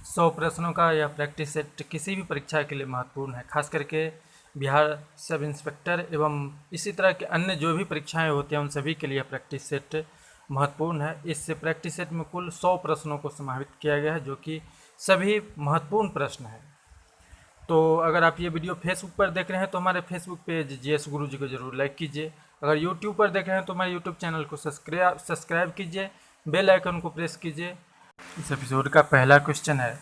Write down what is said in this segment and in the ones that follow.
100 प्रश्नों का यह प्रैक्टिस सेट किसी भी परीक्षा के लिए महत्वपूर्ण है, खास करके बिहार सब इंस्पेक्टर एवं इसी तरह के अन्य जो भी परीक्षाएं होती हैं उन सभी के लिए यह प्रैक्टिस सेट महत्वपूर्ण है। इस प्रैक्टिस सेट में कुल 100 प्रश्नों को समाहित किया गया है, जो कि सभी महत्वपूर्ण प्रश्न हैं। तो अगर आप ये वीडियो फेसबुक पर देख रहे हैं तो हमारे फेसबुक पेज जीएस गुरुजी को जरूर लाइक कीजिए। अगर यूट्यूब पर देख रहे हैं तो हमारे यूट्यूब चैनल को सब्सक्राइब कीजिए, बेल आइकन को प्रेस कीजिए। इस एपिसोड का पहला क्वेश्चन है,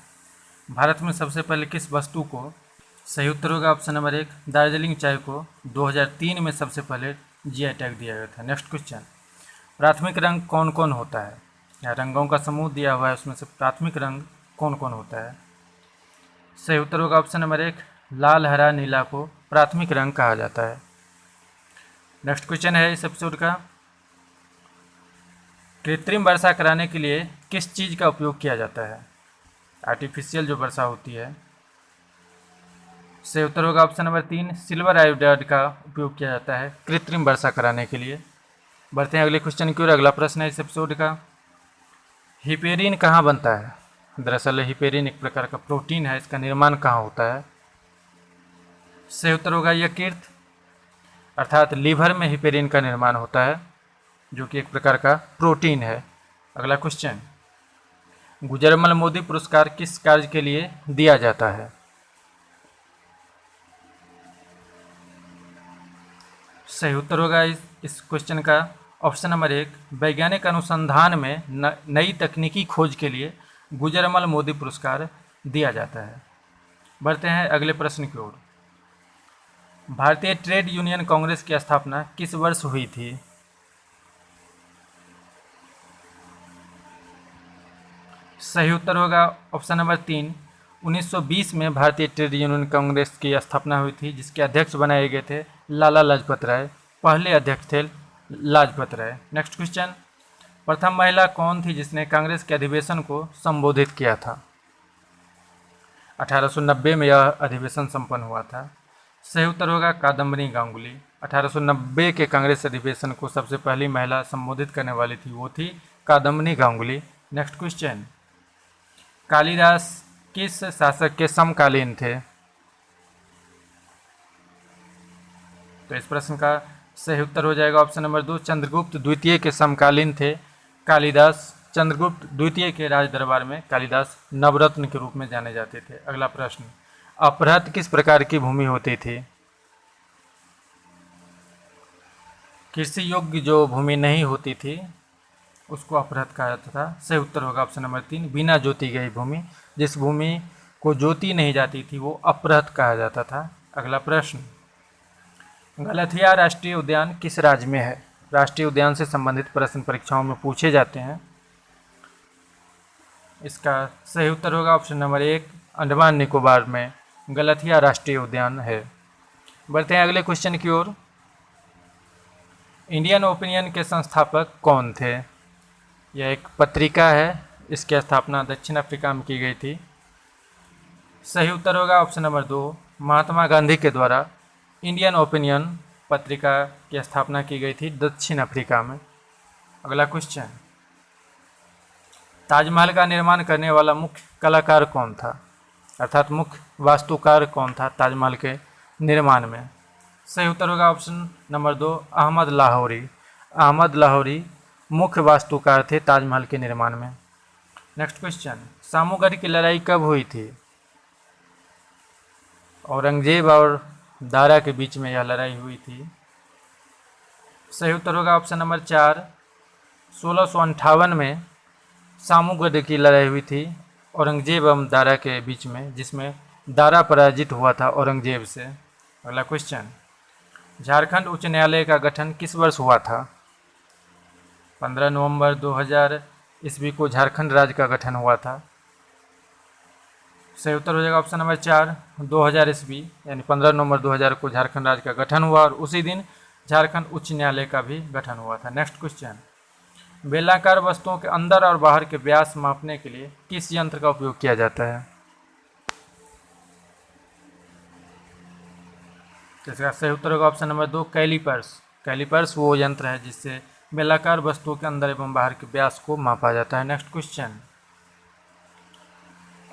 भारत में सबसे पहले किस वस्तु को, सही उत्तर होगा ऑप्शन नंबर 1 दार्जिलिंग चाय को 2003 में सबसे पहले जीआई टैग दिया गया था। नेक्स्ट क्वेश्चन, प्राथमिक रंग कौन कौन होता है? या रंगों का समूह दिया हुआ है, उसमें से प्राथमिक रंग कौन कौन होता है? सही उत्तर होगा ऑप्शन नंबर 1 लाल हरा नीला को प्राथमिक रंग कहा जाता है। नेक्स्ट क्वेश्चन है इस एपिसोड का, कृत्रिम वर्षा कराने के लिए किस चीज़ का उपयोग किया जाता है? आर्टिफिशियल जो वर्षा होती है। सही उत्तर होगा ऑप्शन नंबर 3 सिल्वर आयोडाइड का उपयोग किया जाता है कृत्रिम वर्षा कराने के लिए। बढ़ते हैं अगले क्वेश्चन की ओर। अगला प्रश्न है इस एपिसोड का, हिपेरिन कहाँ बनता है? दरअसल हिपेरिन एक प्रकार का प्रोटीन है, इसका निर्माण कहाँ होता है? सही उत्तर होगा यकृत अर्थात लीवर में हिपेरिन का निर्माण होता है, जो कि एक प्रकार का प्रोटीन है। अगला क्वेश्चन, गुजरमल मोदी पुरस्कार किस कार्य के लिए दिया जाता है? सही उत्तर होगा इस क्वेश्चन का ऑप्शन नंबर 1 वैज्ञानिक अनुसंधान में नई तकनीकी खोज के लिए गुजरमल मोदी पुरस्कार दिया जाता है। बढ़ते हैं अगले प्रश्न की ओर। भारतीय ट्रेड यूनियन कांग्रेस की स्थापना किस वर्ष हुई थी? सही उत्तर होगा ऑप्शन नंबर 3 1920 में भारतीय ट्रेड यूनियन कांग्रेस की स्थापना हुई थी, जिसके अध्यक्ष बनाए गए थे लाला लाजपत राय। पहले अध्यक्ष थे लाजपत राय। नेक्स्ट क्वेश्चन, प्रथम महिला कौन थी जिसने कांग्रेस के अधिवेशन को संबोधित किया था? 1890 में यह अधिवेशन संपन्न हुआ था। सही उत्तर होगा कादम्बरी गांगुली। 1890 के कांग्रेस अधिवेशन को सबसे पहली महिला संबोधित करने वाली थी, वो थी कादम्बरी गांगुली। नेक्स्ट क्वेश्चन, कालिदास किस शासक के समकालीन थे? तो इस प्रश्न का सही उत्तर हो जाएगा ऑप्शन नंबर 2 चंद्रगुप्त द्वितीय के समकालीन थे कालिदास। चंद्रगुप्त द्वितीय के राज दरबार में कालिदास नवरत्न के रूप में जाने जाते थे। अगला प्रश्न, अपहृत किस प्रकार की भूमि होती थी? कृषि योग्य जो भूमि नहीं होती थी उसको अपहृत कहा जाता था। सही उत्तर होगा ऑप्शन नंबर 3 बिना जोती गई भूमि। जिस भूमि को जोती नहीं जाती थी वो अपहृत कहा जाता था। अगला प्रश्न, गलथिया राष्ट्रीय उद्यान किस राज्य में है? राष्ट्रीय उद्यान से संबंधित प्रश्न परीक्षाओं में पूछे जाते हैं। इसका सही उत्तर होगा ऑप्शन नंबर 1 अंडमान निकोबार में गलथिया राष्ट्रीय उद्यान है। बढ़ते हैं अगले क्वेश्चन की ओर। इंडियन ओपिनियन के संस्थापक कौन थे? यह एक पत्रिका है, इसकी स्थापना दक्षिण अफ्रीका में की गई थी। सही उत्तर होगा ऑप्शन नंबर 2 महात्मा गांधी के द्वारा इंडियन ओपिनियन पत्रिका की स्थापना की गई थी दक्षिण अफ्रीका में। अगला क्वेश्चन, ताजमहल का निर्माण करने वाला मुख्य कलाकार कौन था? अर्थात मुख्य वास्तुकार कौन था ताजमहल के निर्माण में? सही उत्तर होगा ऑप्शन नंबर 2 अहमद लाहौरी। अहमद लाहौरी मुख्य वास्तुकार थे ताजमहल के निर्माण में। नेक्स्ट क्वेश्चन, सामूगढ़ की लड़ाई कब हुई थी? औरंगजेब और दारा के बीच में यह लड़ाई हुई थी। सही उत्तर होगा ऑप्शन नंबर 4 1658 में सामूगढ़ की लड़ाई हुई थी औरंगजेब एवं दारा के बीच में, जिसमें दारा पराजित हुआ था औरंगजेब से। अगला क्वेश्चन, झारखंड उच्च न्यायालय का गठन किस वर्ष हुआ था? 15 नवंबर 2000 ईस्वी को झारखंड राज्य का गठन हुआ था। सही उत्तर हो जाएगा ऑप्शन नंबर 4 2000 ईस्वी, यानी 15 नवंबर 2000 को झारखंड राज्य का गठन हुआ और उसी दिन झारखंड उच्च न्यायालय का भी गठन हुआ था। नेक्स्ट क्वेश्चन, बेलनाकार वस्तुओं के अंदर और बाहर के व्यास मापने के लिए किस यंत्र का उपयोग किया जाता है? इसका सही उत्तर होगा ऑप्शन नंबर 2 कैलिपर्स। कैलिपर्स वो यंत्र है जिससे बेलनाकार वस्तुओं के अंदर एवं बाहर के व्यास को मापा जाता है। नेक्स्ट क्वेश्चन,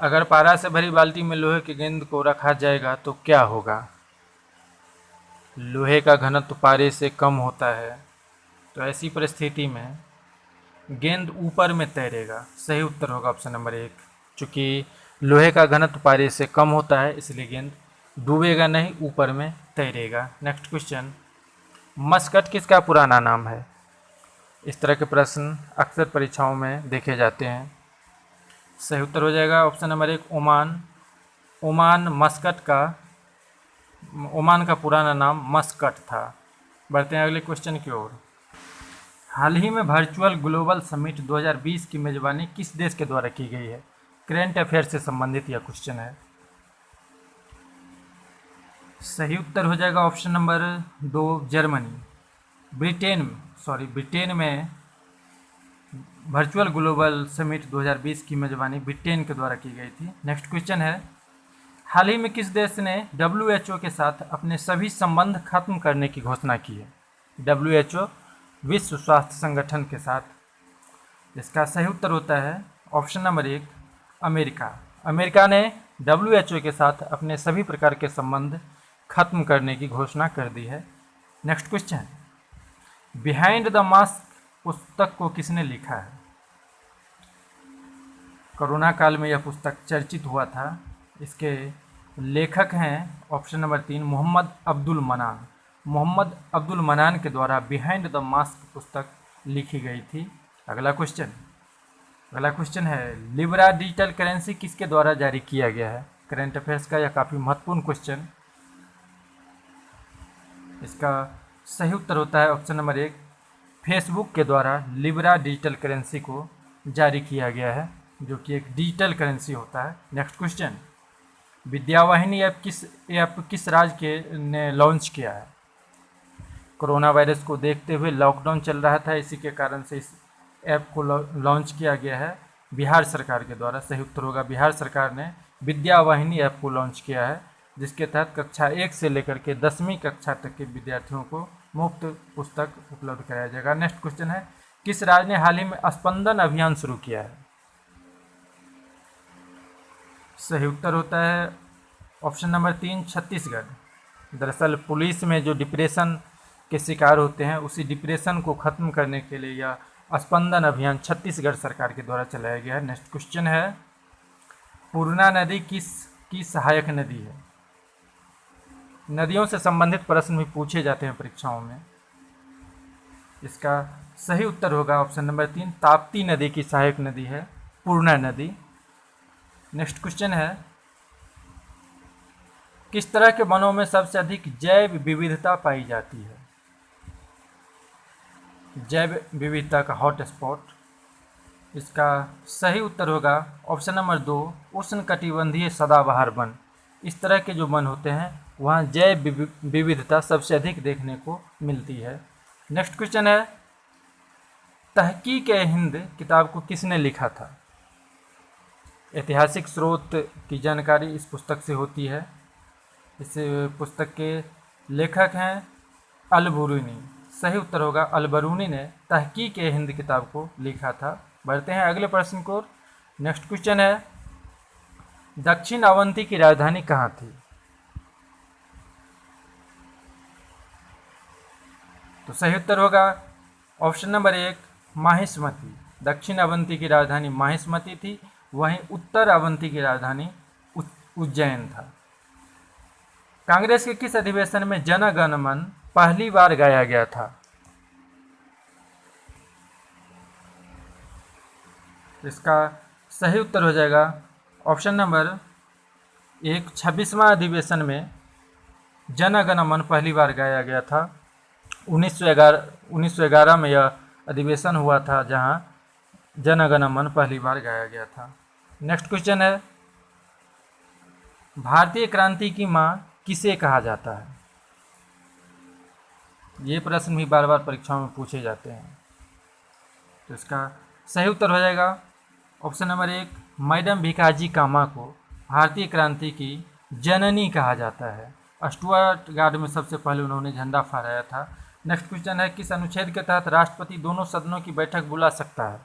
अगर पारा से भरी बाल्टी में लोहे की गेंद को रखा जाएगा तो क्या होगा? लोहे का घनत्व पारे से कम होता है, तो ऐसी परिस्थिति में गेंद ऊपर में तैरेगा। सही उत्तर होगा ऑप्शन नंबर 1। चूँकि लोहे का घनत्व पारे से कम होता है इसलिए गेंद डूबेगा नहीं, ऊपर में तैरेगा। नेक्स्ट क्वेश्चन, मस्कट किसका पुराना नाम है? इस तरह के प्रश्न अक्सर परीक्षाओं में देखे जाते हैं। सही उत्तर हो जाएगा ऑप्शन नंबर 1 ओमान। ओमान का पुराना नाम मस्कट था। बढ़ते हैं अगले क्वेश्चन की ओर। हाल ही में वर्चुअल ग्लोबल समिट 2020 की मेजबानी किस देश के द्वारा की गई है? करेंट अफेयर से संबंधित यह क्वेश्चन है। सही उत्तर हो जाएगा ऑप्शन नंबर 2 जर्मनी। ब्रिटेन में वर्चुअल ग्लोबल समिट 2020 की मेजबानी ब्रिटेन के द्वारा की गई थी। नेक्स्ट क्वेश्चन है, हाल ही में किस देश ने WHO के साथ अपने सभी संबंध खत्म करने की घोषणा की है? WHO विश्व स्वास्थ्य संगठन के साथ। इसका सही उत्तर होता है ऑप्शन नंबर 1 अमेरिका। अमेरिका ने WHO के साथ अपने सभी प्रकार के संबंध खत्म करने की घोषणा कर दी है। Next question, behind the mask पुस्तक को किसने लिखा है? कोरोना काल में यह पुस्तक चर्चित हुआ था। इसके लेखक हैं ऑप्शन नंबर 3 मोहम्मद अब्दुल मनान। मोहम्मद अब्दुल मनान के द्वारा बिहाइंड द मास्क पुस्तक लिखी गई थी। अगला क्वेश्चन है, लिब्रा डिजिटल करेंसी किसके द्वारा जारी किया गया है? करेंट अफेयर्स का यह काफ़ी महत्वपूर्ण क्वेश्चन। इसका सही उत्तर होता है ऑप्शन नंबर 1 फेसबुक के द्वारा लिब्रा डिजिटल करेंसी को जारी किया गया है, जो कि एक डिजिटल करेंसी होता है। नेक्स्ट क्वेश्चन, विद्यावाहिनी ऐप किस राज्य ने लॉन्च किया है? कोरोना वायरस को देखते हुए लॉकडाउन चल रहा था, इसी के कारण से इस ऐप को लॉन्च किया गया है बिहार सरकार के द्वारा। सही उत्तर होगा बिहार सरकार ने विद्यावाहिनी ऐप को लॉन्च किया है, जिसके तहत कक्षा 1 से लेकर के 10वीं कक्षा तक के विद्यार्थियों को मुफ्त पुस्तक उपलब्ध कराया जाएगा। नेक्स्ट क्वेश्चन है, किस राज्य ने हाल ही में स्पंदन अभियान शुरू किया है? सही उत्तर होता है ऑप्शन नंबर 3 छत्तीसगढ़। दरअसल पुलिस में जो डिप्रेशन के शिकार होते हैं, उसी डिप्रेशन को खत्म करने के लिए यह स्पंदन अभियान छत्तीसगढ़ सरकार के द्वारा चलाया गया है। नेक्स्ट क्वेश्चन है, पूर्णा नदी किसकी सहायक नदी है? नदियों से संबंधित प्रश्न भी पूछे जाते हैं परीक्षाओं में। इसका सही उत्तर होगा ऑप्शन नंबर 3 ताप्ती नदी की सहायक नदी है पूर्णा नदी। नेक्स्ट क्वेश्चन है, किस तरह के वनों में सबसे अधिक जैव विविधता पाई जाती है? जैव विविधता का हॉट स्पॉट। इसका सही उत्तर होगा ऑप्शन नंबर 2 उष्णकटिबंधीय सदाबहार वन। इस तरह के जो वन होते हैं वहाँ जैव विविधता सबसे अधिक देखने को मिलती है। नेक्स्ट क्वेश्चन है, तहकीक-ए-हिंद किताब को किसने लिखा था? ऐतिहासिक स्रोत की जानकारी इस पुस्तक से होती है। इस पुस्तक के लेखक हैं अल-बरूनी। सही उत्तर होगा अल-बरूनी ने तहकीक-ए-हिंद किताब को लिखा था। बढ़ते हैं अगले प्रश्न को। नेक्स्ट क्वेश्चन है, दक्षिण अवंती की राजधानी कहाँ थी? तो सही उत्तर होगा ऑप्शन नंबर 1 माहिष्मती। दक्षिण अवंती की राजधानी माहिष्मती थी, वहीं उत्तर अवंती की राजधानी उज्जैन था। कांग्रेस के किस अधिवेशन में जन गण मन पहली बार गाया गया था? इसका सही उत्तर हो जाएगा ऑप्शन नंबर 1 26वां अधिवेशन में जन गण मन पहली बार गाया गया था। 1911 में यह अधिवेशन हुआ था जहां जन गण मन पहली बार गाया गया था। नेक्स्ट क्वेश्चन है, भारतीय क्रांति की मां किसे कहा जाता है? ये प्रश्न भी बार बार परीक्षाओं में पूछे जाते हैं। तो इसका सही उत्तर हो जाएगा ऑप्शन नंबर 1 मैडम भिकाजी कामा को भारतीय क्रांति की जननी कहा जाता है। स्टुअर्ट गार्ड में सबसे पहले उन्होंने झंडा फहराया था। नेक्स्ट क्वेश्चन है, किस अनुच्छेद के तहत राष्ट्रपति दोनों सदनों की बैठक बुला सकता है?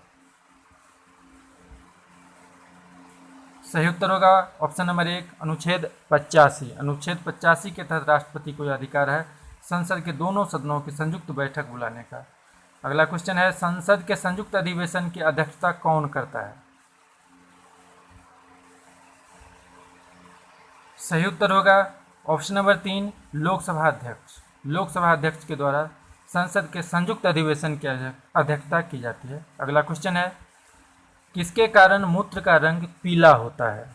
सही उत्तर होगा ऑप्शन नंबर 1 अनुच्छेद 85। अनुच्छेद 85 के तहत राष्ट्रपति को यह अधिकार है संसद के दोनों सदनों की संयुक्त बैठक बुलाने का। अगला क्वेश्चन है, संसद के संयुक्त अधिवेशन की अध्यक्षता कौन करता है? सही उत्तर होगा ऑप्शन नंबर 3 लोकसभा अध्यक्ष। लोकसभा अध्यक्ष के द्वारा संसद के संयुक्त अधिवेशन की अध्यक्षता की जाती है। अगला क्वेश्चन है, किसके कारण मूत्र का रंग पीला होता है?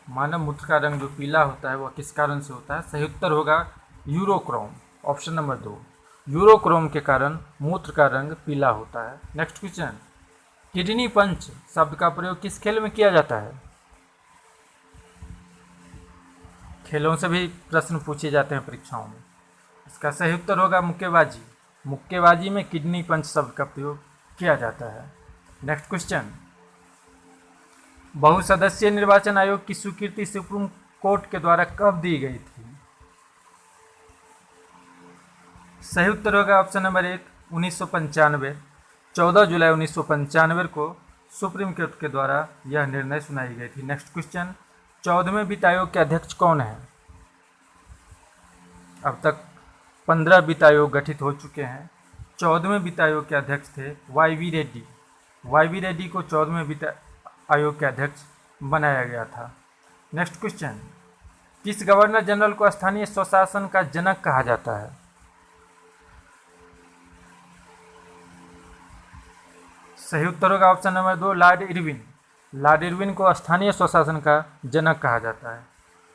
मानव मूत्र का रंग जो पीला होता है वह किस कारण से होता है? सही उत्तर होगा यूरोक्रोम, ऑप्शन नंबर 2। यूरोक्रोम के कारण मूत्र का रंग पीला होता है। नेक्स्ट क्वेश्चन, किडनी पंच शब्द का प्रयोग किस खेल में किया जाता है? खेलों से भी प्रश्न पूछे जाते हैं परीक्षाओं में। इसका सही उत्तर होगा मुक्केबाजी। मुक्केबाजी में किडनी पंच शब्द का प्रयोग किया जाता है। नेक्स्ट क्वेश्चन, बहुसदस्यीय निर्वाचन आयोग की स्वीकृति सुप्रीम कोर्ट के द्वारा कब दी गई थी? सही उत्तर होगा ऑप्शन नंबर 1 1995। 14 जुलाई 1995 को सुप्रीम कोर्ट के द्वारा यह निर्णय सुनाई गई थी। नेक्स्ट क्वेश्चन, 14वें वित्त आयोग के अध्यक्ष कौन है? अब तक 15 वित्त आयोग गठित हो चुके हैं। 14वें वित्त आयोग के अध्यक्ष थे YV रेड्डी। YV रेड्डी को 14वें वित्त आयोग के अध्यक्ष बनाया गया था। नेक्स्ट क्वेश्चन, किस गवर्नर जनरल को स्थानीय स्वशासन का जनक कहा जाता है? सही उत्तर होगा option number 2 Lord Irwin. Lord Irwin को स्थानीय स्वशासन का जनक कहा जाता है।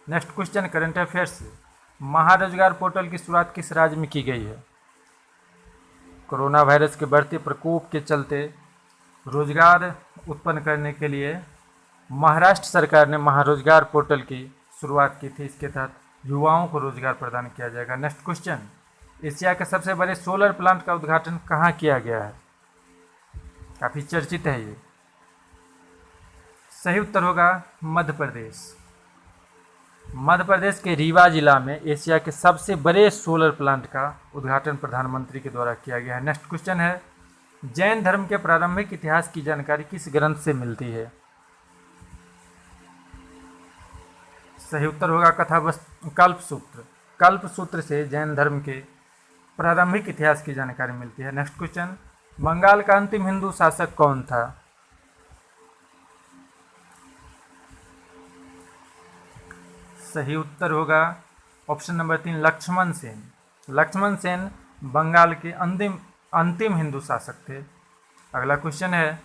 नेक्स्ट क्वेश्चन, करंट अफेयर्स से, महारोजगार पोर्टल की शुरुआत किस राज्य में की गई है? कोरोना वायरस के बढ़ते प्रकोप के चलते रोजगार उत्पन्न करने के लिए महाराष्ट्र सरकार ने महारोजगार पोर्टल की शुरुआत की थी। इसके तहत युवाओं को रोजगार प्रदान किया जाएगा। नेक्स्ट क्वेश्चन, एशिया के सबसे बड़े सोलर प्लांट का उद्घाटन कहाँ किया गया है? काफ़ी चर्चित है ये। सही उत्तर होगा मध्य प्रदेश। मध्य प्रदेश के रीवा जिला में एशिया के सबसे बड़े सोलर प्लांट का उद्घाटन प्रधानमंत्री के द्वारा किया गया है। नेक्स्ट क्वेश्चन है, जैन धर्म के प्रारंभिक इतिहास की जानकारी किस ग्रंथ से मिलती है? सही उत्तर होगा कल्पसूत्र। कल्पसूत्र से जैन धर्म के प्रारंभिक इतिहास की जानकारी मिलती है। नेक्स्ट क्वेश्चन, बंगाल का अंतिम हिंदू शासक कौन था? सही उत्तर होगा ऑप्शन नंबर 3 लक्ष्मण सेन। लक्ष्मण सेन बंगाल के अंतिम हिंदू शासक थे। अगला क्वेश्चन है,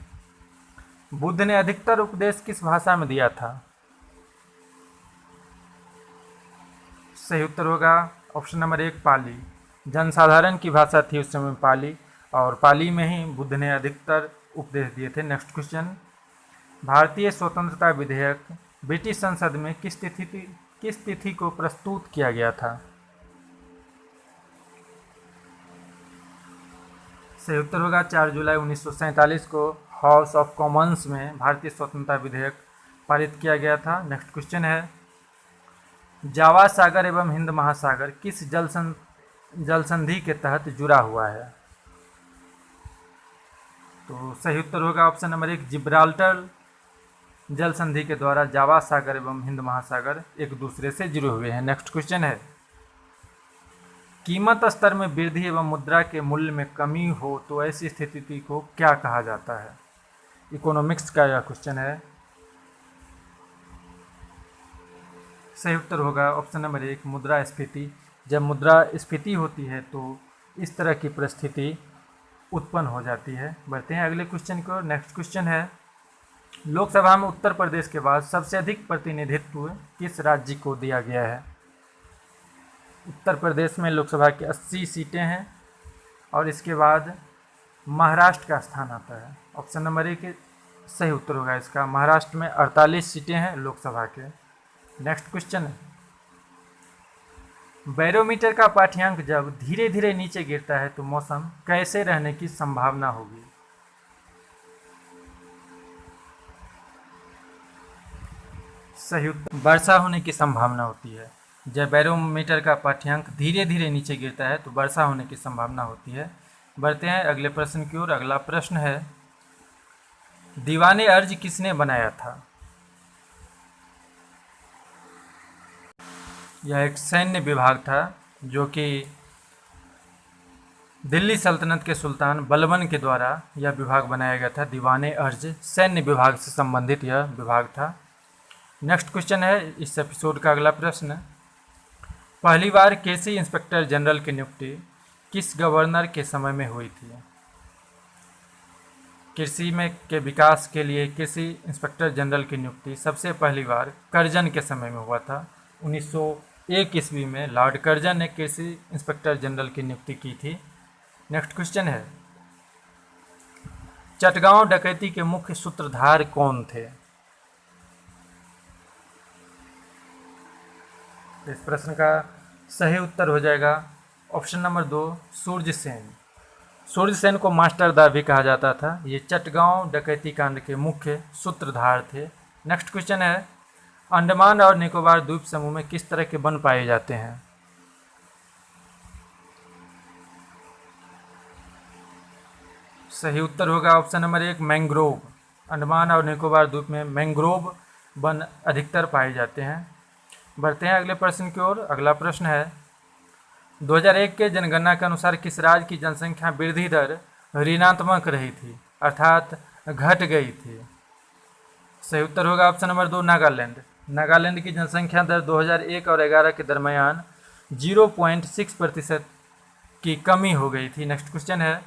बुद्ध ने अधिकतर उपदेश किस भाषा में दिया था? सही उत्तर होगा ऑप्शन नंबर 1 पाली। जनसाधारण की भाषा थी उस समय पाली, और पाली में ही बुद्ध ने अधिकतर उपदेश दिए थे। नेक्स्ट क्वेश्चन, भारतीय स्वतंत्रता विधेयक ब्रिटिश संसद में किस तिथि को प्रस्तुत किया गया था? सही उत्तर होगा 4 जुलाई 1947 को हाउस ऑफ कॉमन्स में भारतीय स्वतंत्रता विधेयक पारित किया गया था। नेक्स्ट क्वेश्चन है, जावा सागर एवं हिंद महासागर किस जल संधि के तहत जुड़ा हुआ है? तो सही उत्तर होगा ऑप्शन नंबर 1 जिब्राल्टर जल संधि के द्वारा जावा सागर एवं हिंद महासागर एक दूसरे से जुड़े हुए हैं। नेक्स्ट क्वेश्चन है, कीमत स्तर में वृद्धि एवं मुद्रा के मूल्य में कमी हो तो ऐसी स्थिति को क्या कहा जाता है? इकोनॉमिक्स का यह क्वेश्चन है। सही उत्तर होगा ऑप्शन नंबर 1 मुद्रास्फीति। जब मुद्रास्फीति होती है तो इस तरह की परिस्थिति उत्पन्न हो जाती है। बढ़ते हैं अगले क्वेश्चन को। नेक्स्ट क्वेश्चन है, लोकसभा में उत्तर प्रदेश के बाद सबसे अधिक प्रतिनिधित्व किस राज्य को दिया गया है? उत्तर प्रदेश में लोकसभा की 80 सीटें हैं और इसके बाद महाराष्ट्र का स्थान आता है। ऑप्शन नंबर 1 सही उत्तर होगा इसका। महाराष्ट्र में 48 सीटें हैं लोकसभा के। नेक्स्ट क्वेश्चन है, बैरोमीटर का पाठ्यांक जब धीरे धीरे नीचे गिरता है तो मौसम कैसे रहने की संभावना होगी? सही उत्तर वर्षा होने की संभावना होती है। जब बैरोमीटर का पाठ्यांक धीरे धीरे नीचे गिरता है तो वर्षा होने की संभावना होती है। बढ़ते हैं अगले प्रश्न की ओर। अगला प्रश्न है, दीवाने अर्ज किसने बनाया था? यह एक सैन्य विभाग था जो कि दिल्ली सल्तनत के सुल्तान बलबन के द्वारा यह विभाग बनाया गया था। दीवाने अर्ज सैन्य विभाग से संबंधित यह विभाग था। नेक्स्ट क्वेश्चन है इस एपिसोड का अगला प्रश्न। पहली बार कृषि इंस्पेक्टर जनरल की नियुक्ति किस गवर्नर के समय में हुई थी? कृषि में के विकास के लिए कृषि इंस्पेक्टर जनरल की नियुक्ति सबसे पहली बार कर्जन के समय में हुआ था। 1901 ईस्वी में लॉर्ड कर्जन ने कृषि इंस्पेक्टर जनरल की नियुक्ति की थी। नेक्स्ट क्वेश्चन है, चटगांव डकैती के मुख्य सूत्रधार कौन थे? इस प्रश्न का सही उत्तर हो जाएगा ऑप्शन नंबर 2, सूर्यसेन। सूर्यसेन को मास्टरदा भी कहा जाता था। ये चटगांव डकैती कांड के मुख्य सूत्रधार थे। नेक्स्ट क्वेश्चन है, अंडमान और निकोबार द्वीप समूह में किस तरह के वन पाए जाते हैं? सही उत्तर होगा ऑप्शन नंबर 1, मैंग्रोव। अंडमान और निकोबार द्वीप में मैंग्रोव वन अधिकतर पाए जाते हैं। बढ़ते हैं अगले प्रश्न की ओर। अगला प्रश्न है, 2001 के जनगणना के अनुसार किस राज्य की जनसंख्या वृद्धि दर ऋणात्मक रही थी, अर्थात घट गई थी? सही उत्तर होगा ऑप्शन नंबर 2, नागालैंड। नागालैंड की जनसंख्या दर 2001 और 2011 के दरमियान 0.6% की कमी हो गई थी। नेक्स्ट क्वेश्चन है,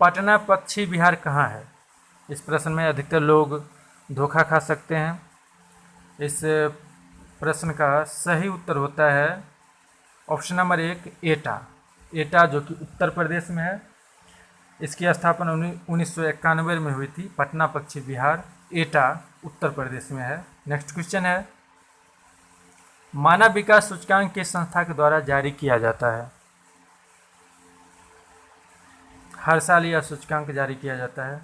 पटना पश्चिम बिहार कहाँ है? इस प्रश्न में अधिकतर लोग धोखा खा सकते हैं। इस प्रश्न का सही उत्तर होता है ऑप्शन नंबर 1, एटा। एटा जो कि उत्तर प्रदेश में है। इसकी स्थापना 1991 में हुई थी। पटना पश्चिम बिहार, एटा उत्तर प्रदेश में है। नेक्स्ट क्वेश्चन है, मानव विकास सूचकांक किस संस्था के द्वारा जारी किया जाता है? हर साल यह सूचकांक जारी किया जाता है।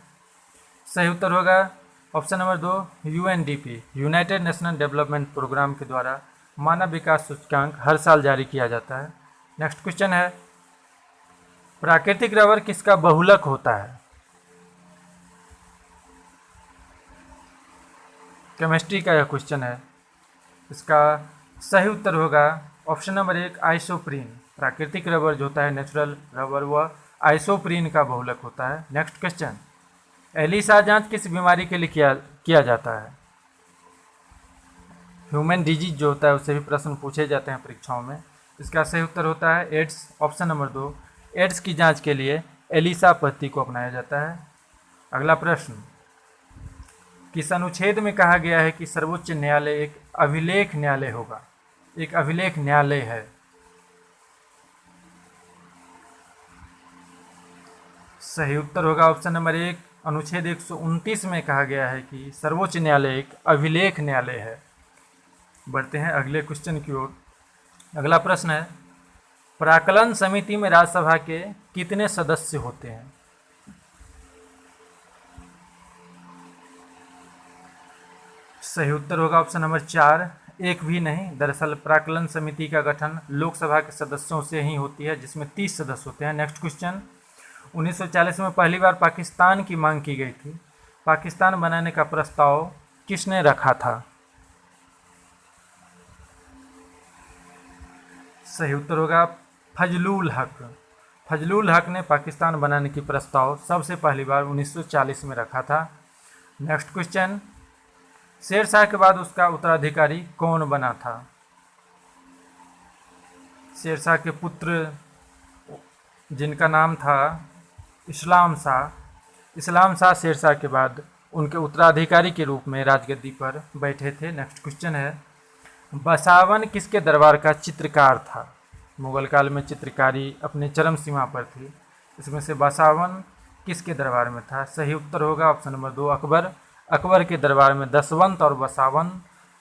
सही उत्तर होगा option number 2, UNDP, united national development programme के द्वारा मानव विकास सूचकांक हर साल जारी किया जाता है। नेक्स्ट क्वेश्चन है, प्राकृतिक रबर किसका बहुलक होता है? केमिस्ट्री का यह क्वेश्चन है। इसका सही उत्तर होगा ऑप्शन नंबर 1, आइसोप्रीन। प्राकृतिक रबर जो होता है, नेचुरल रबर, वह आइसोप्रीन का बहुलक होता है। नेक्स्ट क्वेश्चन, एलिसा जांच किस बीमारी के लिए किया जाता है? ह्यूमन डिजीज जो होता है उससे भी प्रश्न पूछे जाते हैं परीक्षाओं में। इसका सही उत्तर होता है एड्स, ऑप्शन नंबर 2। एड्स की जांच के लिए एलिसा पद्धति को अपनाया जाता है। अगला प्रश्न, किस अनुच्छेद में कहा गया है कि सर्वोच्च न्यायालय एक अभिलेख न्यायालय होगा? एक अभिलेख न्यायालय है। सही उत्तर होगा ऑप्शन नंबर 1, अनुच्छेद 129 में कहा गया है कि सर्वोच्च न्यायालय एक अभिलेख न्यायालय है। बढ़ते हैं अगले क्वेश्चन की ओर। अगला प्रश्न है, प्राक्कलन समिति में राज्यसभा के कितने सदस्य होते हैं? सही उत्तर होगा ऑप्शन नंबर 4, एक भी नहीं। दरअसल प्राक्कलन समिति का गठन लोकसभा के सदस्यों से ही होती है, जिसमें 30 सदस्य होते हैं। नेक्स्ट क्वेश्चन, 1940 में पहली बार पाकिस्तान की मांग की गई थी। पाकिस्तान बनाने का प्रस्ताव किसने रखा था? सही उत्तर होगा फजलुल हक। फजलुल हक ने पाकिस्तान बनाने की प्रस्ताव सबसे पहली बार 1940 में रखा था। नेक्स्ट क्वेश्चन, शेर शाह के बाद उसका उत्तराधिकारी कौन बना था? शेर शाह के पुत्र जिनका नाम था इस्लाम शाह। इस्लाम शाह शेर शाह के बाद उनके उत्तराधिकारी के रूप में राजगद्दी पर बैठे थे। नेक्स्ट क्वेश्चन है, बसावन किसके दरबार का चित्रकार था? मुगल काल में चित्रकारी अपने चरम सीमा पर थी। इसमें से बसावन किसके दरबार में था? सही उत्तर होगा ऑप्शन नंबर 2, अकबर। अकबर के दरबार में दसवंत और बसावन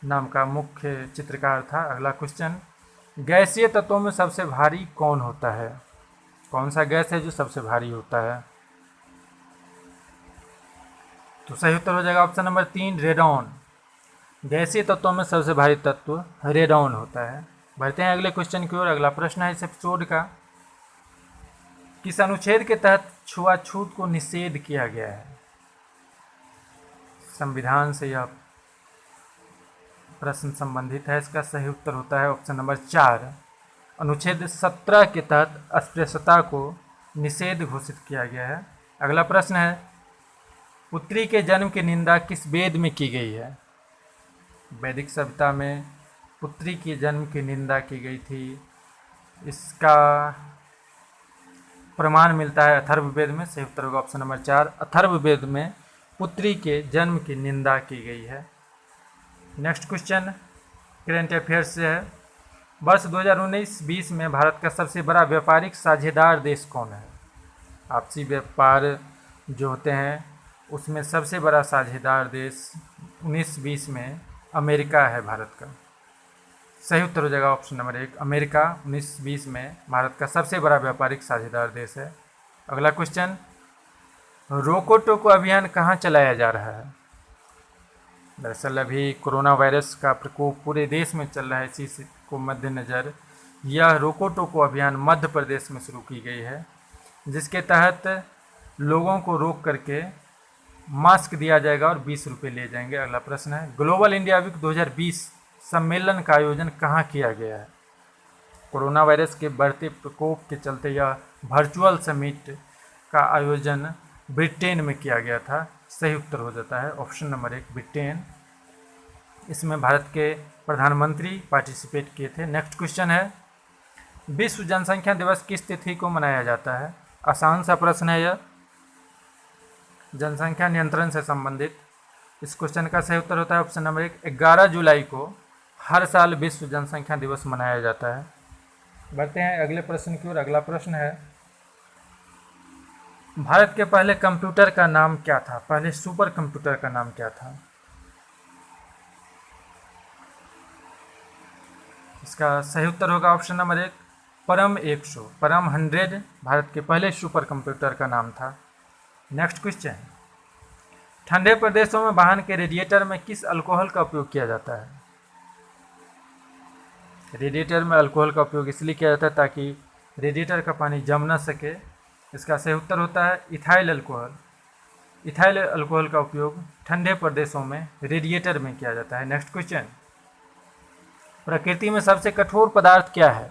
नाम का मुख्य चित्रकार था। अगला क्वेश्चन, गैसीय तत्वों में सबसे भारी कौन होता है? कौन सा गैस है जो सबसे भारी होता है? तो सही उत्तर हो जाएगा ऑप्शन नंबर 3, रेडॉन। गैसीय तत्वों में सबसे भारी तत्व रेडॉन होता है। बढ़ते हैं अगले क्वेश्चन की ओर। अगला प्रश्न है इस एपिसोड का, किस अनुच्छेद के तहत छुआछूत को निषेध किया गया है? संविधान से यह प्रश्न संबंधित है। इसका सही उत्तर होता है ऑप्शन नंबर 4। अनुच्छेद 17 के तहत अस्पृश्यता को निषेध घोषित किया गया है। अगला प्रश्न है, पुत्री के जन्म की निंदा किस वेद में की गई है? वैदिक सभ्यता में पुत्री के जन्म की निंदा की गई थी। इसका प्रमाण मिलता है अथर्ववेद में। सही उत्तर होगा ऑप्शन नंबर 4। अथर्ववेद में पुत्री के जन्म की निंदा की गई है। नेक्स्ट क्वेश्चन करेंट अफेयर्स से है। वर्ष 2019-20 में भारत का सबसे बड़ा व्यापारिक साझेदार देश कौन है? आपसी व्यापार जो होते हैं उसमें सबसे बड़ा साझेदार देश 19-20 में अमेरिका है भारत का। सही उत्तर हो जाएगा ऑप्शन नंबर 1। अमेरिका 19-20 में भारत का सबसे बड़ा व्यापारिक साझेदार देश है। अगला क्वेश्चन, रोको टोको अभियान कहाँ चलाया जा रहा है? दरअसल अभी कोरोना वायरस का प्रकोप पूरे देश में चल रहा है। इसी को मद्देनज़र यह रोको टोको अभियान मध्य प्रदेश में शुरू की गई है, जिसके तहत लोगों को रोक करके मास्क दिया जाएगा और 20 रुपये लिए जाएंगे। अगला प्रश्न है, ग्लोबल इंडिया वीक 2020 सम्मेलन का आयोजन कहाँ किया गया है? कोरोना वायरस के बढ़ते प्रकोप के चलते यह वर्चुअल समिट का आयोजन ब्रिटेन में किया गया था। सही उत्तर हो जाता है ऑप्शन नंबर 1 ब्रिटेन। इसमें भारत के प्रधानमंत्री पार्टिसिपेट किए थे। नेक्स्ट क्वेश्चन है, विश्व जनसंख्या दिवस किस तिथि को मनाया जाता है? आसान सा प्रश्न है यह, जनसंख्या नियंत्रण से संबंधित। इस क्वेश्चन का सही उत्तर होता है ऑप्शन नंबर 1 11 जुलाई को हर साल विश्व जनसंख्या दिवस मनाया जाता है। बढ़ते हैं अगले प्रश्न की ओर। अगला प्रश्न है, भारत के पहले कंप्यूटर का नाम क्या था? पहले सुपर कंप्यूटर का नाम क्या था? इसका सही उत्तर होगा ऑप्शन नंबर 1 परम 100। परम 100 भारत के पहले सुपर कंप्यूटर का नाम था। नेक्स्ट क्वेश्चन, ठंडे प्रदेशों में वाहन के रेडिएटर में किस अल्कोहल का उपयोग किया जाता है? रेडिएटर में अल्कोहल का उपयोग इसलिए किया जाता है ताकि रेडिएटर का पानी जम ना सके। इसका सही उत्तर होता है इथाइल अल्कोहल। इथाइल अल्कोहल का उपयोग ठंडे प्रदेशों में रेडिएटर में किया जाता है। नेक्स्ट क्वेश्चन, प्रकृति में सबसे कठोर पदार्थ क्या है?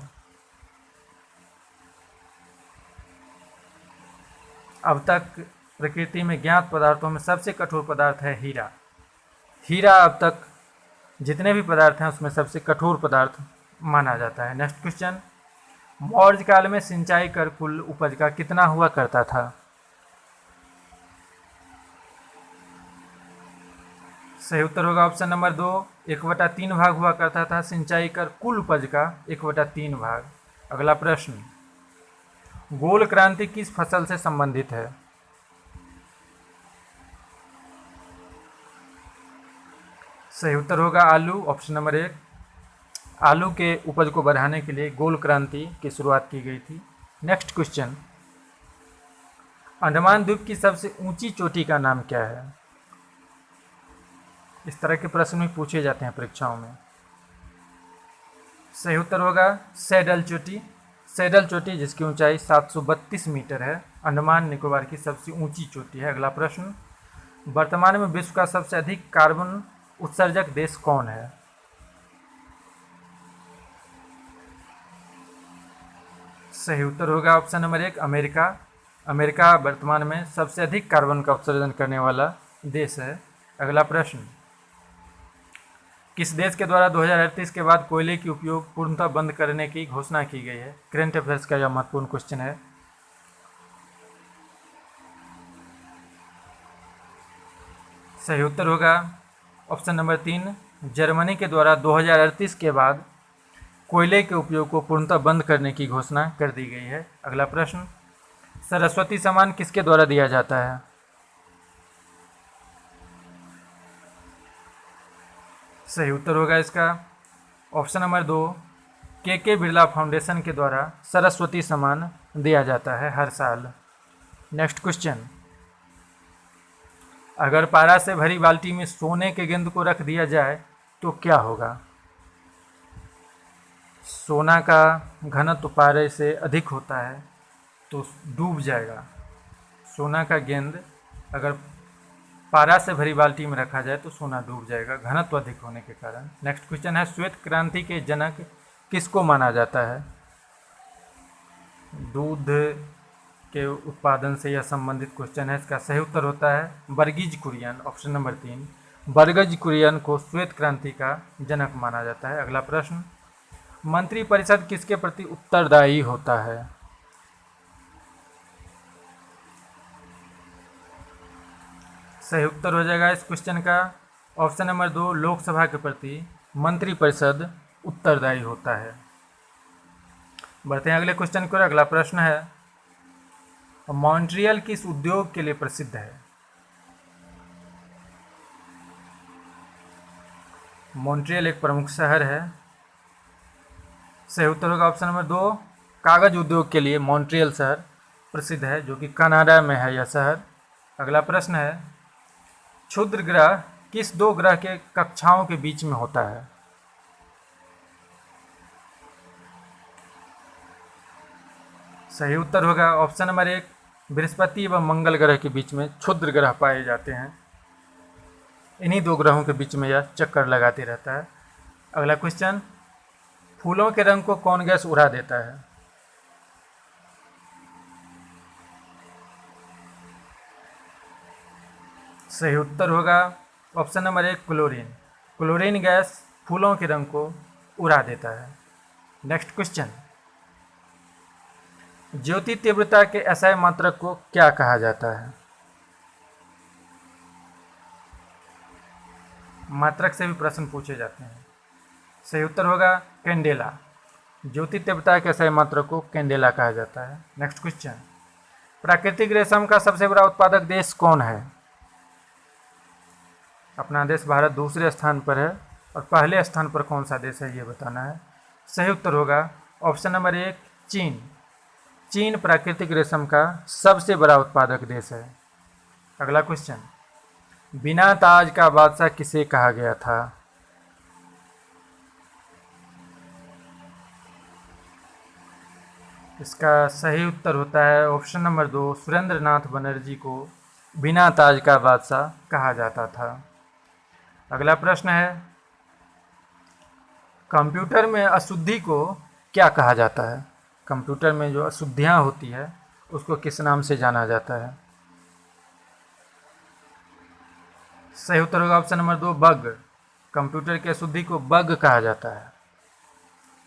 अब तक प्रकृति में ज्ञात पदार्थों में सबसे कठोर पदार्थ है हीरा। हीरा अब तक जितने भी पदार्थ हैं उसमें सबसे कठोर पदार्थ माना जाता है। नेक्स्ट क्वेश्चन, मौर्य काल में सिंचाई कर कुल उपज का कितना हुआ करता था? सही उत्तर होगा ऑप्शन नंबर 2 1/3 भाग हुआ करता था सिंचाई कर कुल उपज का 1/3 भाग। अगला प्रश्न, गोल क्रांति किस फसल से संबंधित है? सही उत्तर होगा आलू, ऑप्शन नंबर 1। आलू के उपज को बढ़ाने के लिए गोल क्रांति की शुरुआत की गई थी। नेक्स्ट क्वेश्चन, अंडमान द्वीप की सबसे ऊंची चोटी का नाम क्या है? इस तरह के प्रश्न भी पूछे जाते हैं परीक्षाओं में। सही उत्तर होगा सैडल चोटी। सैडल चोटी जिसकी ऊंचाई 732 मीटर है, अंडमान निकोबार की सबसे ऊंची चोटी है। अगला प्रश्न, वर्तमान में विश्व का सबसे अधिक कार्बन उत्सर्जक देश कौन है? सही उत्तर होगा ऑप्शन नंबर 1 अमेरिका। अमेरिका वर्तमान में सबसे अधिक कार्बन का उत्सर्जन करने वाला देश है। अगला प्रश्न, किस देश के द्वारा 2038 के बाद कोयले की उपयोग पूर्णतः बंद करने की घोषणा की गई है? करंट अफेयर्स का यह महत्वपूर्ण क्वेश्चन है। सही उत्तर होगा ऑप्शन नंबर 3 जर्मनी के द्वारा 2038 के बाद कोयले के उपयोग को पूर्णतः बंद करने की घोषणा कर दी गई है। अगला प्रश्न, सरस्वती सम्मान किसके द्वारा दिया जाता है? सही उत्तर होगा इसका ऑप्शन नंबर 2 के बिरला फाउंडेशन के द्वारा सरस्वती सम्मान दिया जाता है हर साल। नेक्स्ट क्वेश्चन, अगर पारा से भरी बाल्टी में सोने के गेंद को रख दिया जाए तो क्या होगा? सोना का घनत्व पारे से अधिक होता है तो डूब जाएगा। सोना का गेंद अगर पारा से भरी बाल्टी में रखा जाए तो सोना डूब जाएगा घनत्व अधिक होने के कारण। नेक्स्ट क्वेश्चन है, श्वेत क्रांति के जनक किसको माना जाता है? दूध के उत्पादन से यह संबंधित क्वेश्चन है। इसका सही उत्तर होता है वर्गीज कुरियन, ऑप्शन नंबर 3। वर्गीज कुरियन को श्वेत क्रांति का जनक माना जाता है। अगला प्रश्न, मंत्रिपरिषद किसके प्रति उत्तरदायी होता है? सही उत्तर हो जाएगा इस क्वेश्चन का ऑप्शन नंबर 2, लोकसभा के प्रति मंत्रिपरिषद उत्तरदायी होता है। बढ़ते हैं अगले क्वेश्चन की ओर। अगला प्रश्न है, मॉन्ट्रियल किस उद्योग के लिए प्रसिद्ध है? मॉन्ट्रियल एक प्रमुख शहर है। सही उत्तर होगा ऑप्शन नंबर 2, कागज उद्योग के लिए मॉन्ट्रियल शहर प्रसिद्ध है, जो कि कनाडा में है यह शहर। अगला प्रश्न है, क्षुद्र ग्रह किस दो ग्रह के कक्षाओं के बीच में होता है? सही उत्तर होगा ऑप्शन नंबर 1, बृहस्पति व मंगल ग्रह के बीच में क्षुद्र ग्रह पाए जाते हैं। इन्हीं दो ग्रहों के बीच में यह चक्कर लगाते रहता है। अगला क्वेश्चन, फूलों के रंग को कौन गैस उड़ा देता है? सही उत्तर होगा option number 1, chlorine. Chlorine gas फूलों के रंग को उड़ा देता है। नेक्स्ट क्वेश्चन, ज्योति तीव्रता के एसआई मात्रक को क्या कहा जाता है? मात्रक से भी प्रश्न पूछे जाते हैं। सही उत्तर होगा कैंडेला। ज्योति तीव्रता के एसआई मात्रक को कैंडेला कहा जाता है। नेक्स्ट क्वेश्चन, प्राकृतिक रेशम का सबसे बड़ा उत्पादक देश कौन है? अपना देश भारत दूसरे स्थान पर है और पहले स्थान पर कौन सा देश है ये बताना है। सही उत्तर होगा ऑप्शन नंबर 1, चीन। चीन प्राकृतिक रेशम का सबसे बड़ा उत्पादक देश है। अगला क्वेश्चन, बिना ताज का बादशाह किसे कहा गया था? इसका सही उत्तर होता है ऑप्शन नंबर 2, सुरेंद्र नाथ बनर्जी को बिना ताज का बादशाह कहा जाता था। अगला प्रश्न है, कंप्यूटर में अशुद्धि को क्या कहा जाता है? कंप्यूटर में जो अशुद्धियाँ होती है उसको किस नाम से जाना जाता है? सही उत्तर होगा ऑप्शन नंबर 2, बग। कंप्यूटर की अशुद्धि को बग कहा जाता है।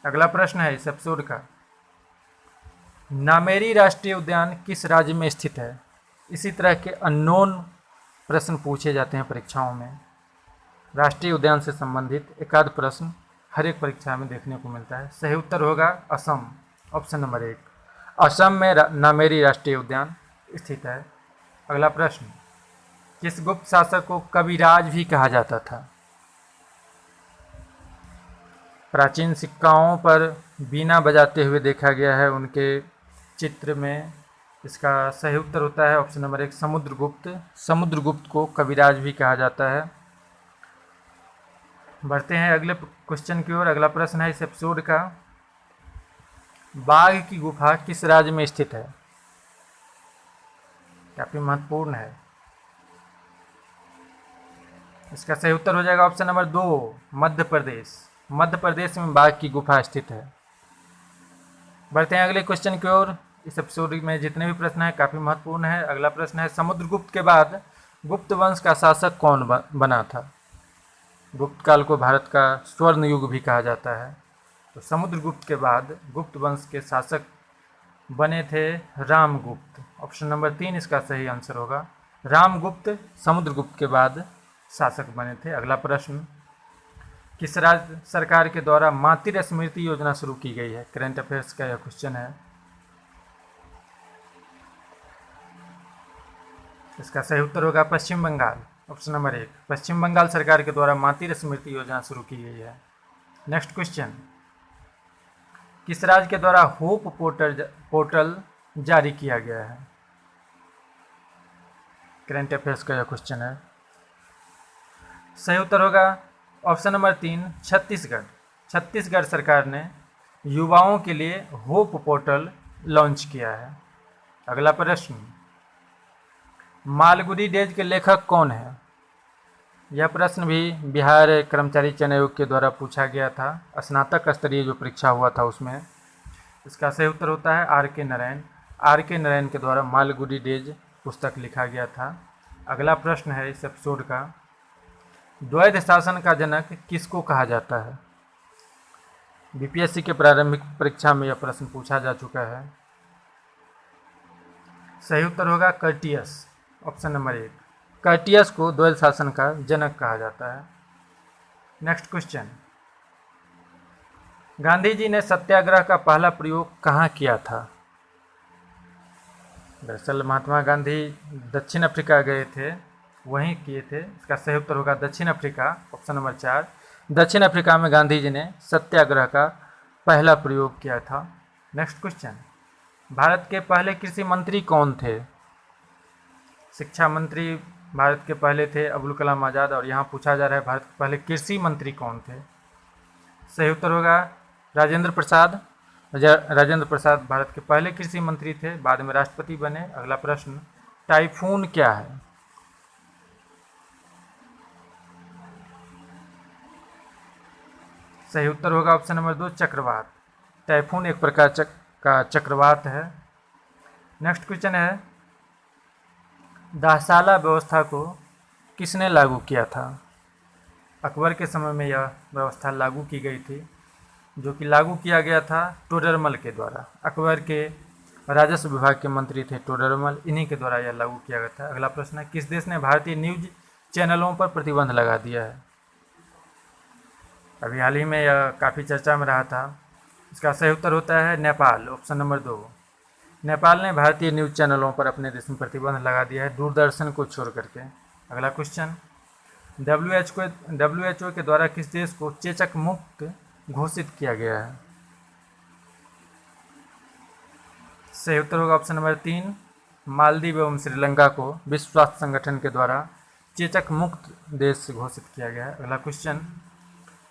अगला प्रश्न है इस एपिसोड का, नामेरी राष्ट्रीय उद्यान किस राज्य में स्थित है? इसी तरह के अननोन प्रश्न पूछे जाते हैं परीक्षाओं में। राष्ट्रीय उद्यान से संबंधित एकाध प्रश्न हर एक परीक्षा में देखने को मिलता है। सही उत्तर होगा असम, ऑप्शन नंबर 1। असम में नामेरी राष्ट्रीय उद्यान स्थित है। अगला प्रश्न, किस गुप्त शासक को कविराज भी कहा जाता था? प्राचीन सिक्काओं पर बीना बजाते हुए देखा गया है उनके चित्र में। इसका सही उत्तर होता है ऑप्शन नंबर 1, समुद्रगुप्त। समुद्रगुप्त को कविराज भी कहा जाता है। बढ़ते हैं अगले क्वेश्चन की ओर। अगला प्रश्न है इस एपिसोड का, बाघ की गुफा किस राज्य में स्थित है? काफी महत्वपूर्ण है। इसका सही उत्तर हो जाएगा ऑप्शन नंबर 2, मध्य प्रदेश। मध्य प्रदेश में बाघ की गुफा स्थित है। बढ़ते हैं अगले क्वेश्चन की ओर। इस एपिसोड में जितने भी प्रश्न हैं काफ़ी महत्वपूर्ण है। अगला प्रश्न है, समुद्रगुप्त के बाद गुप्त वंश का शासक कौन बना था? गुप्त काल को भारत का स्वर्ण युग भी कहा जाता है। तो समुद्रगुप्त के बाद गुप्त वंश के शासक बने थे रामगुप्त। ऑप्शन नंबर 3 इसका सही आंसर होगा। रामगुप्त समुद्रगुप्त के बाद शासक बने थे। अगला प्रश्न, किस राज्य सरकार के द्वारा मातृ स्मृति योजना शुरू की गई है? करंट अफेयर्स का यह क्वेश्चन है। इसका सही उत्तर होगा पश्चिम बंगाल, ऑप्शन नंबर 1। पश्चिम बंगाल सरकार के द्वारा मातृ स्मृति योजना शुरू की गई है। नेक्स्ट क्वेश्चन, किस राज्य के द्वारा होप पोर्टल जारी किया गया है? करंट अफेयर्स का यह क्वेश्चन है। सही उत्तर होगा ऑप्शन नंबर 3, छत्तीसगढ़। छत्तीसगढ़ सरकार ने युवाओं के लिए होप पोर्टल लॉन्च किया है। अगला प्रश्न, मालगुडी डेज के लेखक कौन है? यह प्रश्न भी बिहार कर्मचारी चयन आयोग के द्वारा पूछा गया था, स्नातक स्तरीय जो परीक्षा हुआ था उसमें। इसका सही उत्तर होता है आर के नारायण। आर के नारायण के द्वारा मालगुडी डेज पुस्तक लिखा गया था। अगला प्रश्न है इस एपिसोड का, द्वैध शासन का जनक किसको कहा जाता है? बीपीएससी के प्रारंभिक परीक्षा में यह प्रश्न पूछा जा चुका है। सही उत्तर होगा कर्टियस, ऑप्शन नंबर 1। कर्टियस को द्वैध शासन का जनक कहा जाता है। नेक्स्ट क्वेश्चन, गांधी जी ने सत्याग्रह का पहला प्रयोग कहाँ किया था? दरअसल महात्मा गांधी दक्षिण अफ्रीका गए थे, वहीं किए थे। इसका सही उत्तर होगा दक्षिण अफ्रीका, ऑप्शन नंबर 4। दक्षिण अफ्रीका में गांधी जी ने सत्याग्रह का पहला प्रयोग किया था। नेक्स्ट क्वेश्चन, भारत के पहले कृषि मंत्री कौन थे? शिक्षा मंत्री भारत के पहले थे अबुल कलाम आज़ाद, और यहाँ पूछा जा रहा है भारत के पहले कृषि मंत्री कौन थे? सही उत्तर होगा राजेंद्र प्रसाद। राजेंद्र प्रसाद भारत के पहले कृषि मंत्री थे, बाद में राष्ट्रपति बने। अगला प्रश्न, टाइफून क्या है? सही उत्तर होगा ऑप्शन नंबर 2 चक्रवात। टाइफून एक प्रकार का चक्रवात है। नेक्स्ट क्वेश्चन है, दासाला व्यवस्था को किसने लागू किया था? अकबर के समय में यह व्यवस्था लागू की गई थी, जो कि लागू किया गया था टोडरमल के द्वारा। अकबर के राजस्व विभाग के मंत्री थे टोडरमल, इन्हीं के द्वारा यह लागू किया गया था। अगला प्रश्न है, किस देश ने भारतीय न्यूज चैनलों पर प्रतिबंध लगा दिया है? अभी हाल ही में यह काफ़ी चर्चा में रहा था। इसका सही उत्तर होता है नेपाल, ऑप्शन नंबर 2। नेपाल ने भारतीय न्यूज चैनलों पर अपने देश में प्रतिबंध लगा दिया है, दूरदर्शन को छोड़ करके। अगला क्वेश्चन, WHO के द्वारा किस देश को चेचक मुक्त घोषित किया गया है? सही उत्तर होगा ऑप्शन नंबर 3 मालदीव एवं श्रीलंका को विश्व स्वास्थ्य संगठन के द्वारा चेचक मुक्त देश घोषित किया गया है। अगला क्वेश्चन,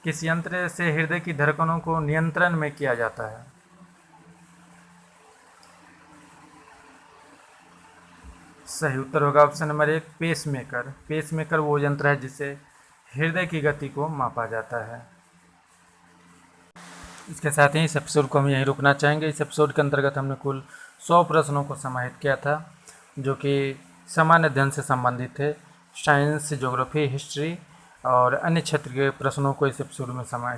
किस यंत्र से हृदय की धड़कनों को नियंत्रण में किया जाता है? सही उत्तर होगा ऑप्शन नंबर 1 पेसमेकर। पेसमेकर वो यंत्र है जिससे हृदय की गति को मापा जाता है। इसके साथ ही इस एपिसोड को हम यहीं रुकना चाहेंगे। इस एपिसोड के अंतर्गत हमने कुल 100 प्रश्नों को समाहित किया था, जो कि सामान्य अध्ययन से संबंधित थे। साइंस, ज्योग्राफी, हिस्ट्री और अन्य क्षेत्र के प्रश्नों को इस एपिसोड में समाहित